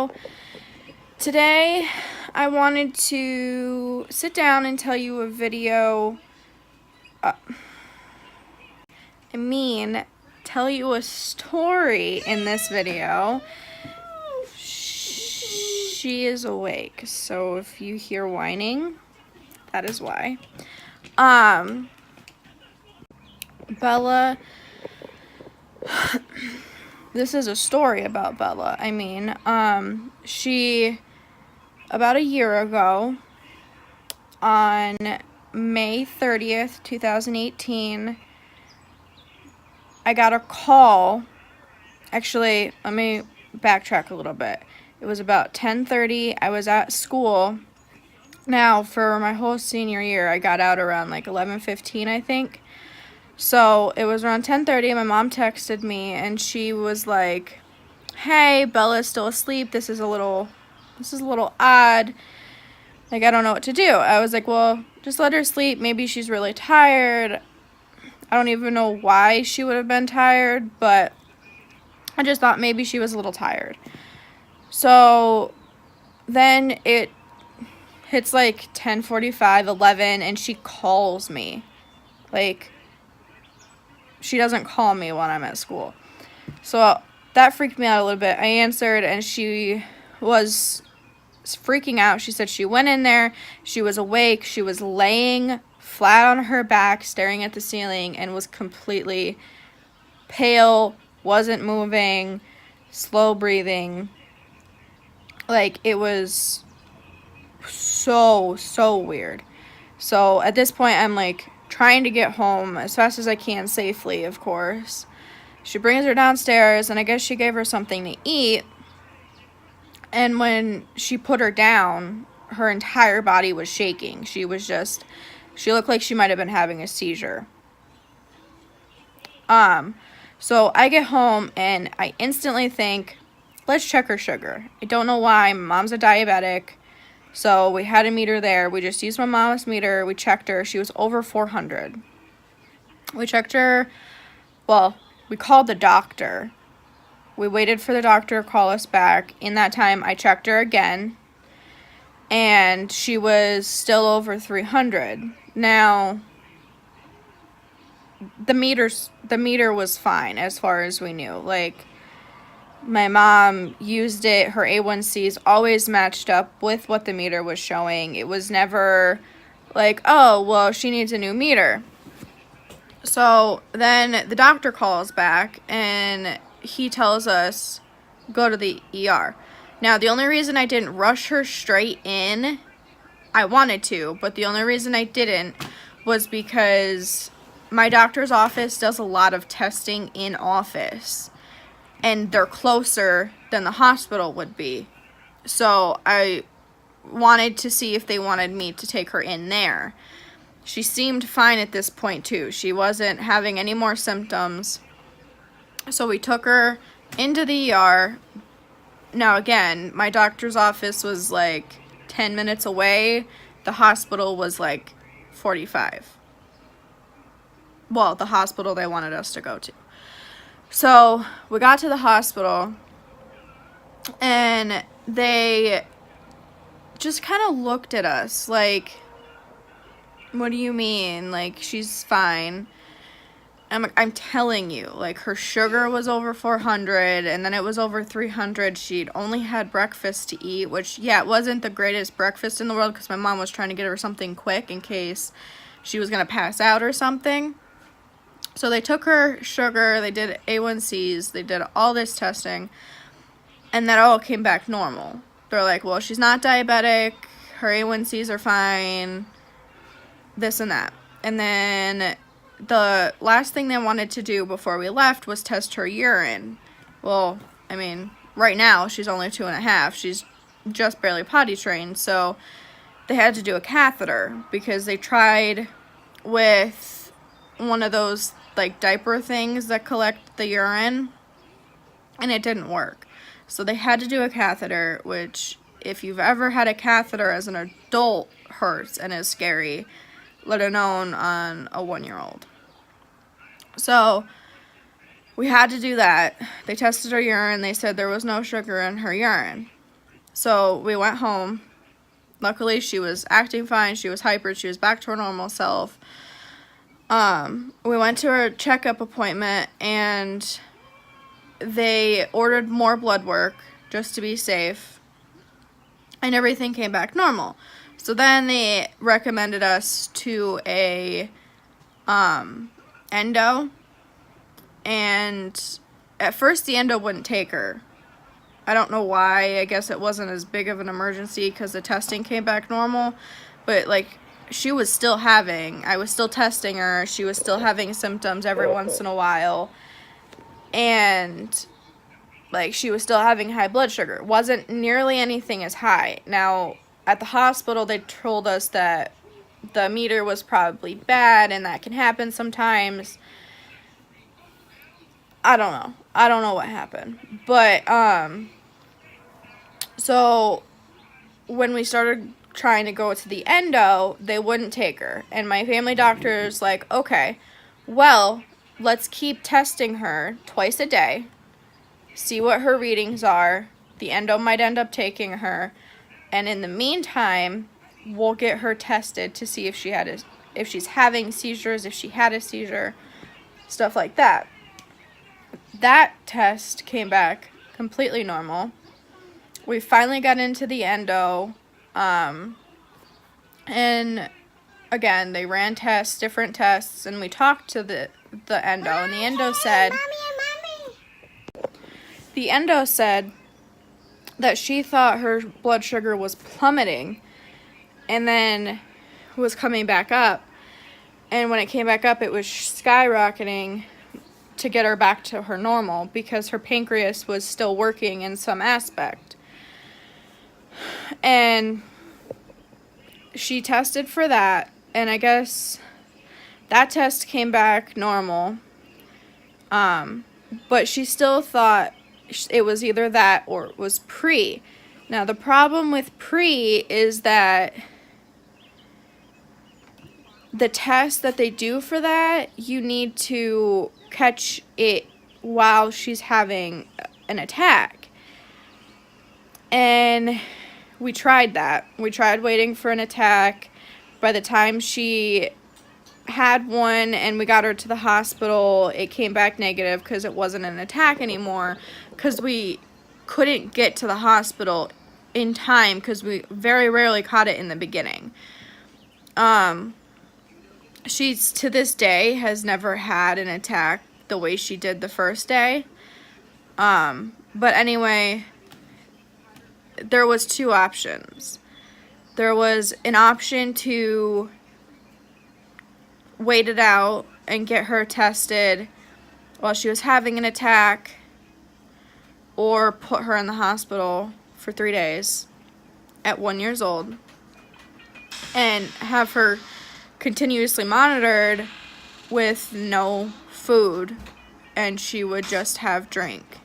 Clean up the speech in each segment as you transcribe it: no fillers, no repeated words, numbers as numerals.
So today I wanted to sit down and tell you a video. Tell you a story in this video. She is awake, so if you hear whining, that is why. Bella, this is a story about Bella. She, about a year ago, on May 30th, 2018, I got a call. Actually, let me backtrack a little bit. It was about 10:30. I was at school. Now, for my whole senior year, I got out around like 11:15, I think. So it was around 10:30. My mom texted me, and she was like, "Hey, Bella's still asleep. This is a little odd. Like, I don't know what to do." I was like, "Well, just let her sleep. Maybe she's really tired." I don't even know why she would have been tired, but I just thought maybe she was a little tired. So then it hits like 10:45, 11, and she calls me. Like, she doesn't call me when I'm at school. So that freaked me out a little bit. I answered, and she was freaking out. She said she went in there, she was awake, she was laying flat on her back, staring at the ceiling, and was completely pale, wasn't moving, slow breathing. Like, it was so weird. So at this point, I'm like trying to get home as fast as I can, safely, of course. She brings her downstairs, and I guess she gave her something to eat. And when she put her down, her entire body was shaking. She looked like she might have been having a seizure. So I get home, and I instantly think, let's check her sugar. I don't know why. My mom's a diabetic, so we had a meter there. We just used my mom's meter. We checked her. She was over 400. We checked her. Well, we called the doctor. We waited for the doctor to call us back. In that time, I checked her again, and she was still over 300. Now, the meter was fine as far as we knew. Like, my mom used it. Her A1Cs always matched up with what the meter was showing. It was never like, oh, well, she needs a new meter. So then the doctor calls back, and he tells us, go to the ER. Now, the only reason I didn't rush her straight in, I wanted to, but the only reason I didn't was because my doctor's office does a lot of testing in office, and they're closer than the hospital would be. So I wanted to see if they wanted me to take her in there. She seemed fine at this point, too. She wasn't having any more symptoms. So we took her into the ER. Now, again, my doctor's office was like 10 minutes away. The hospital was like 45. Well, the hospital they wanted us to go to. So we got to the hospital, and they just kind of looked at us like, what do you mean? Like, she's fine. I'm telling you, like, her sugar was over 400, and then it was over 300. She'd only had breakfast to eat, which, yeah, it wasn't the greatest breakfast in the world because my mom was trying to get her something quick in case she was going to pass out or something. So they took her sugar, they did A1Cs, they did all this testing, and that all came back normal. They're like, well, she's not diabetic, her A1Cs are fine, this and that. And then the last thing they wanted to do before we left was test her urine. Well, I mean, right now she's only 2.5. She's just barely potty trained, so they had to do a catheter because they tried with one of those like diaper things that collect the urine, and it didn't work. So they had to do a catheter, which, if you've ever had a catheter as an adult, hurts and is scary, let alone on a 1-year-old. So we had to do that. They tested her urine. They said there was no sugar in her urine. So we went home. Luckily, she was acting fine. She was hyper. She was back to her normal self. We went to her checkup appointment, and they ordered more blood work just to be safe, and everything came back normal. So then they recommended us to a endo, and at first the endo wouldn't take her. I don't know why. I guess it wasn't as big of an emergency because the testing came back normal, but like, I was still testing her, she was still having symptoms every once in a while, and like, she was still having high blood sugar. It wasn't nearly anything as high. Now, at the hospital, they told us that the meter was probably bad, and that can happen sometimes. I don't know what happened. But, so when we started trying to go to the endo, they wouldn't take her. And my family doctor's like, okay, well, let's keep testing her twice a day, see what her readings are. The endo might end up taking her, and in the meantime, we'll get her tested to see if she's having seizures, if she had a seizure, stuff like that. That test came back completely normal. We finally got into the endo, and again, they ran tests, different tests, and we talked to the endo, and the endo said that she thought her blood sugar was plummeting and then was coming back up, and when it came back up, it was skyrocketing to get her back to her normal because her pancreas was still working in some aspect. And she tested for that, and I guess that test came back normal, but she still thought it was either that or it was pre. Now, the problem with pre is that the test that they do for that, you need to catch it while she's having an attack. And we tried that. We tried waiting for an attack. By the time she had one and we got her to the hospital, it came back negative because it wasn't an attack anymore, because we couldn't get to the hospital in time because we very rarely caught it in the beginning. She's, to this day, has never had an attack the way she did the first day. But anyway, there was two options. There was an option to wait it out and get her tested while she was having an attack, or put her in the hospital for 3 days at 1 year old and have her continuously monitored with no food, and she would just have drink.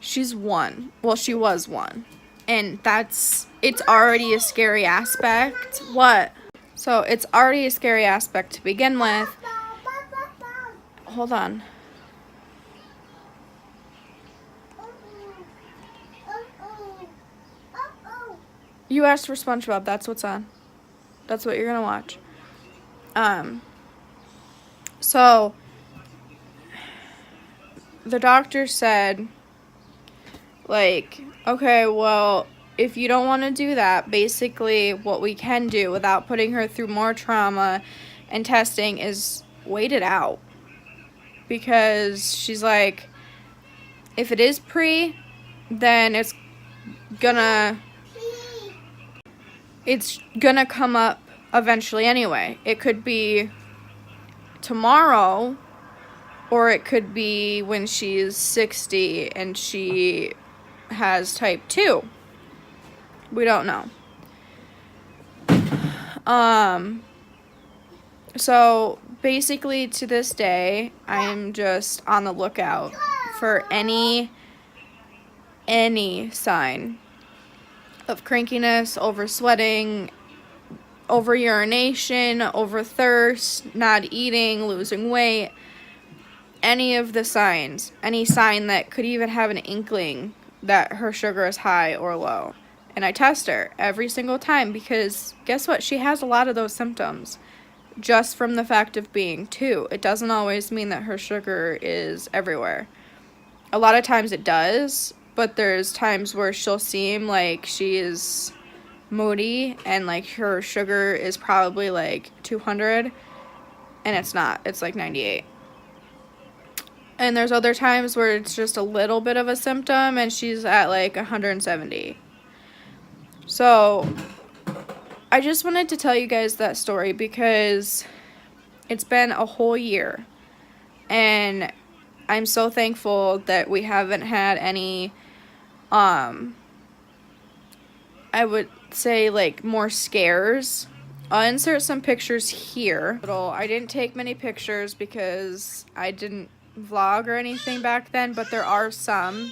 She's 1. Well, she was 1. And it's already a scary aspect. What? So it's already a scary aspect to begin with. Hold on. You asked for SpongeBob. That's what's on. That's what you're gonna watch. So the doctor said, like, okay, well, if you don't want to do that, basically what we can do without putting her through more trauma and testing is wait it out. Because she's like, if it is pre, then it's gonna come up eventually anyway. It could be tomorrow, or it could be when she's 60 and she has type 2. We don't know. So basically, to this day, I am just on the lookout for any sign of crankiness, over sweating, over urination, over thirst, not eating, losing weight, any of the signs, any sign that could even have an inkling that her sugar is high or low. And I test her every single time because guess what? She has a lot of those symptoms just from the fact of being 2. It doesn't always mean that her sugar is everywhere. A lot of times it does, but there's times where she'll seem like she is moody and like her sugar is probably like 200 and it's not. It's like 98. And there's other times where it's just a little bit of a symptom and she's at like 170. So I just wanted to tell you guys that story because it's been a whole year. And I'm so thankful that we haven't had any, I would say like more scares. I'll insert some pictures here. I didn't take many pictures because I didn't vlog or anything back then, but there are some.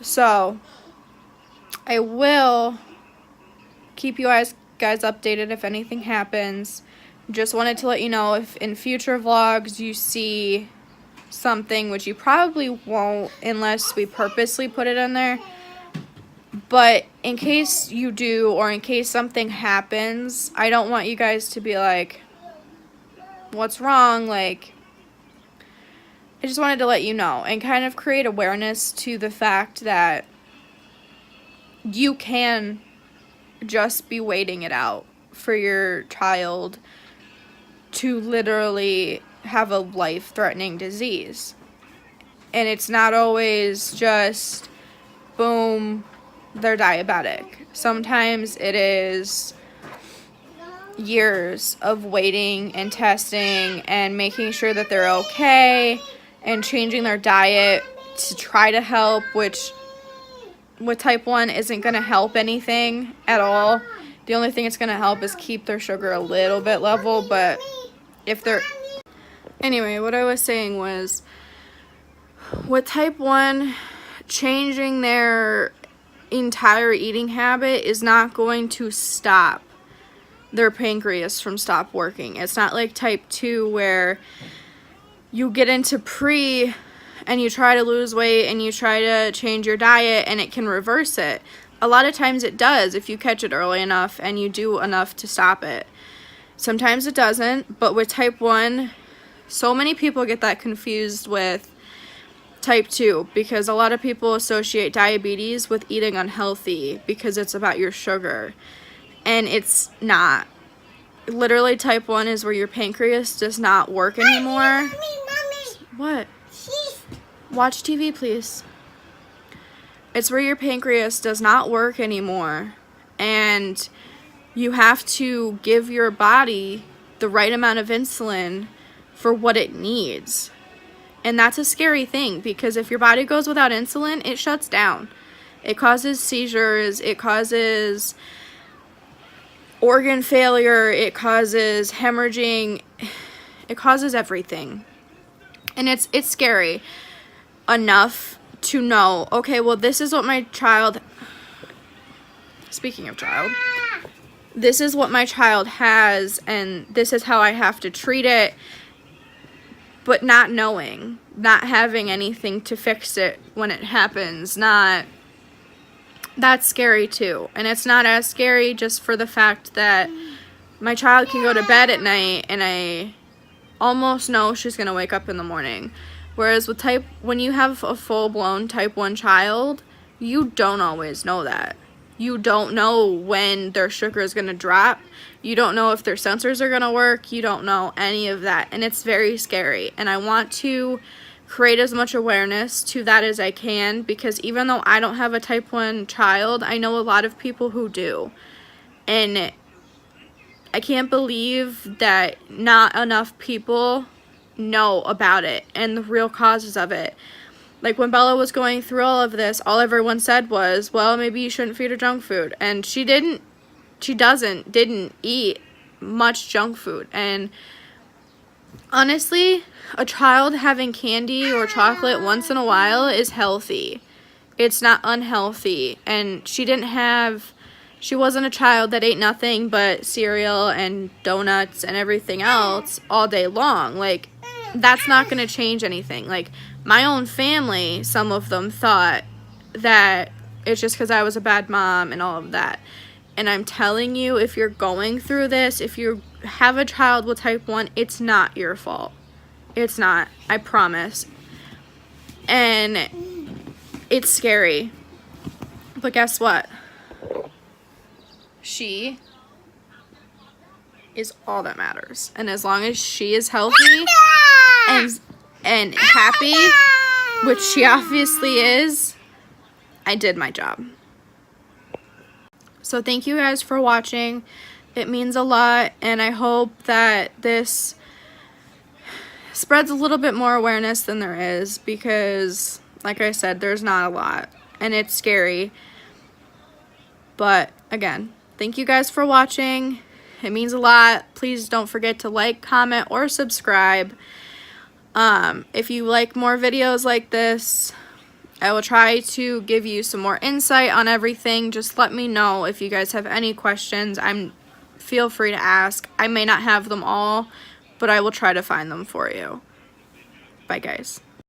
So I will keep you guys updated if anything happens. Just wanted to let you know if in future vlogs you see something, which you probably won't unless we purposely put it in there. But in case you do, or in case something happens, I don't want you guys to be like, what's wrong? Like, I just wanted to let you know and kind of create awareness to the fact that you can just be waiting it out for your child to literally have a life-threatening disease. And it's not always just, boom, they're diabetic. Sometimes it is years of waiting and testing and making sure that they're okay and changing their diet to try to help, which with type 1 isn't going to help anything at all. The only thing it's going to help is keep their sugar a little bit level, but if they're... Anyway, what I was saying was, with type 1, changing their entire eating habit is not going to stop their pancreas from stop working. It's not like type 2 where you get into pre and you try to lose weight and you try to change your diet and it can reverse it. A lot of times it does if you catch it early enough and you do enough to stop it. Sometimes it doesn't, but with type 1, so many people get that confused with type 2 because a lot of people associate diabetes with eating unhealthy because it's about your sugar. And it's not. Literally, type 1 is where your pancreas does not work anymore. Mommy. What? Watch TV, please. It's where your pancreas does not work anymore. And you have to give your body the right amount of insulin for what it needs. And that's a scary thing because if your body goes without insulin, it shuts down. It causes seizures. It causes organ failure, it causes hemorrhaging, it causes everything. And it's scary enough to know, okay, well, this is what my child, speaking of child, this is what my child has, and this is how I have to treat it, but not knowing, not having anything to fix it when it happens, that's scary too. And it's not as scary just for the fact that my child can go to bed at night and I almost know she's going to wake up in the morning. Whereas with when you have a full-blown type 1 child, You don't always know that. You don't know when their sugar is going to drop. You don't know if their sensors are going to work. You don't know any of that. And it's very scary. And I want to create as much awareness to that as I can, because even though I don't have a type 1 child, I know a lot of people who do. And I can't believe that not enough people know about it and the real causes of it. Like, when Bella was going through all of this, all everyone said was, well, maybe you shouldn't feed her junk food. And she didn't eat much junk food. And honestly, a child having candy or chocolate once in a while is healthy. It's not unhealthy. And she wasn't a child that ate nothing but cereal and donuts and everything else all day long. Like, that's not going to change anything. Like, my own family, some of them thought that it's just because I was a bad mom and all of that. And I'm telling you, if you're going through this, if you have a child with type 1, it's not your fault. It's not. I promise. And it's scary. But guess what? She is all that matters. And as long as she is healthy and happy, which she obviously is, I did my job. So thank you guys for watching. It means a lot, and I hope that this spreads a little bit more awareness than there is, because, like I said, there's not a lot, and it's scary. But again, thank you guys for watching. It means a lot. Please don't forget to like, comment, or subscribe. If you like more videos like this, I will try to give you some more insight on everything. Just let me know if you guys have any questions. Feel free to ask. I may not have them all, but I will try to find them for you. Bye, guys.